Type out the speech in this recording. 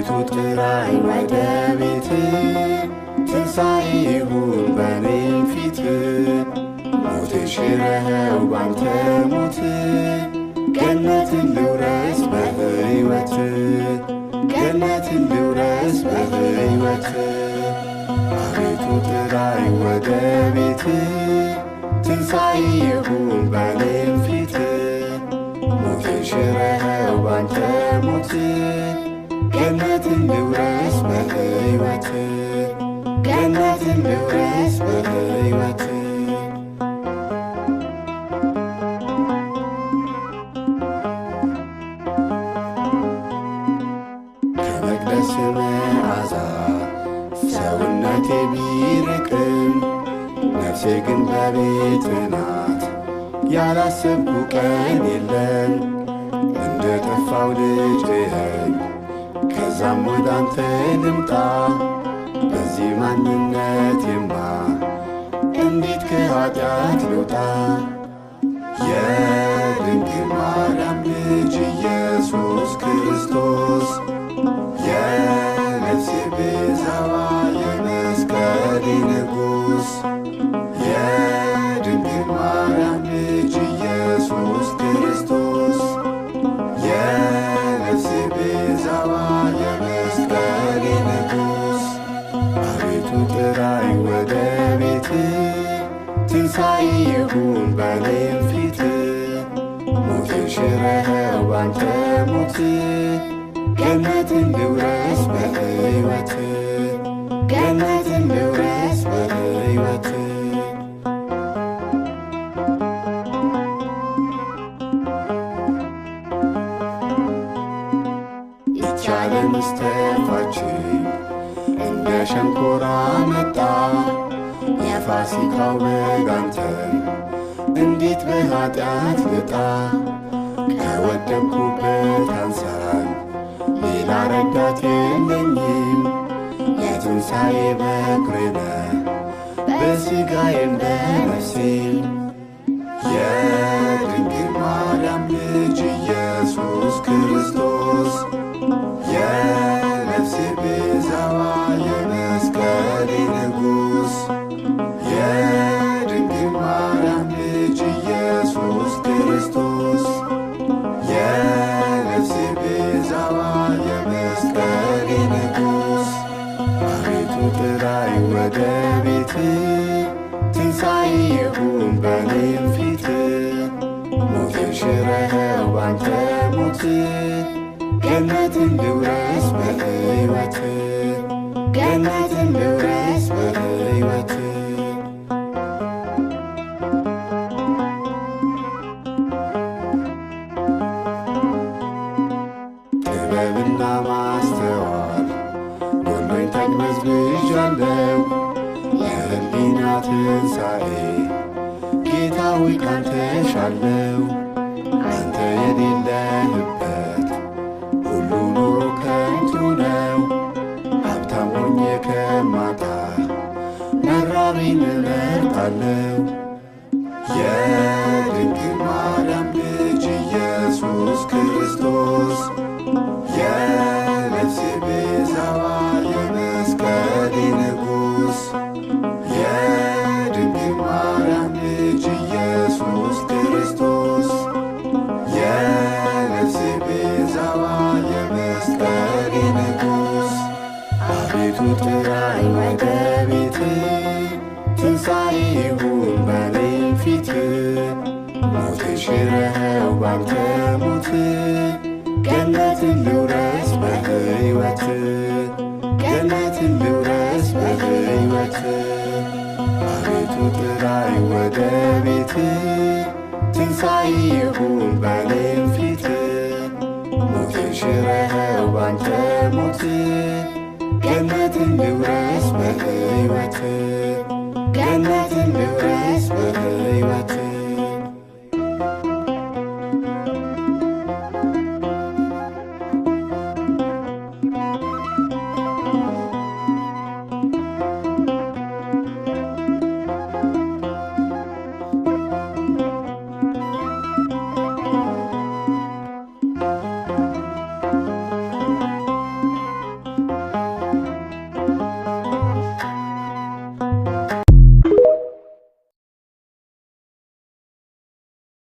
አቤቱ ጥራኝ ወደ ቤት ትንሣኤ ይሁን በኔም ፊት ሞትን ሽረኸው ባንተ ሞት ገነትን ልውረስ በሕይወት ገነትን ልውረስ በሕይወት አቤቱ ጥራኝ ወደ ቤት ትንሣኤ ይሁን በኔም ፊት ሞትን ሽረኸው ባንተ ሞት ገነትን ልውረስ በሕይወት ገነትን ልውረስ በሕይወት ከመቅደስ መዓዛ ሰውነቴ ቢርቅም ነፍሴ ግን በቤት ናት ያላሰብኩ ቀን የለም እንደ ጠፋው ልጅ እየኝ ከዛም ወደ አንተ ልምጣ በዚህ ማንነቴማ እንዴት ከኃጢአት ልውጣ የድንግል ማርያም ልጅ ኢየሱስ ክርስቶስ የነፍሴ ቤዛዋ የመስቀሌ ንጉሥ የድንግል ማርያም ልጅ ኢየሱስ ክርስቶስ የነፍሴ ቤዛዋ የመስቀሌ ንጉሥ አቤቱ ጥራኝ ወደ ቤት ትንሣኤ ይሁን በኔም ፊት ሞትን ሽረኸው ባንተ ሞት ገነትን ልውረስ በሕይወት ገነትን ልውረስ በሕይወት ይቻለን ስተፋችን እንደ ሸንኮራ መጣ የፋሲካው በግ አንተን እንዴት በኃጢአት ልጣ ከወደቅኩበት አንሳኝ ሌላ ረዳት የለኝም የትንሣኤ በኩሬ ነህ በሥጋዬም በነፍሴም የድንግል ማርያም ልጅ ኢየሱስ ክርስቶስ የነፍሴ ቤዛዋ የመስቀሌ ንጉሥ የድንግል ማርያም ልጅ ኢየሱስ ክርስቶስ የነፍሴ ቤዛዋ የመስቀሌ ንጉሥ አቤቱ ጥራኝ ወደ ቤት ትንሣኤ ይሁን በኔም ፊት ሞትን ሽረኸው ባንተ ሞት ገነትን ልውረስ በሕይወት ገነትን ልውረስ በሕይወት ጥበብና ማስተዋል ጎሎኝ ተቅበዝብዣለሁ የሕሊና ትንሣኤ ጌታ ሆይ ካንተ ሻለው አንተ የሌለህበት ሁሉ ኑሮ ከንቱ ነው ሀብታም ሆኜ ከማጣ መራቤን እመርጣለሁ የድንግል ማርያም ልጅ ኢየሱስ ክርስቶስ የነፍሴ ቤዛዋ የመስቀሌ ንጉሥ የድንግል ማርያም ልጅ ኢየሱስ ክርስቶስ የነፍሴ ቤዛዋ የመስቀሌ ንጉሥ አቤቱ ጥራኝ ወደ ቤት ትንሣኤ ይሁን በኔም ፊት ሞትን ሽረኸው ባንተ ሞት ገነትን ልውረስ በሕይወት ገነትን ልውረስ በሕይወት አቤቱ ጥራኝ ወደ ቤት ትንሣኤ ይሁን በኔም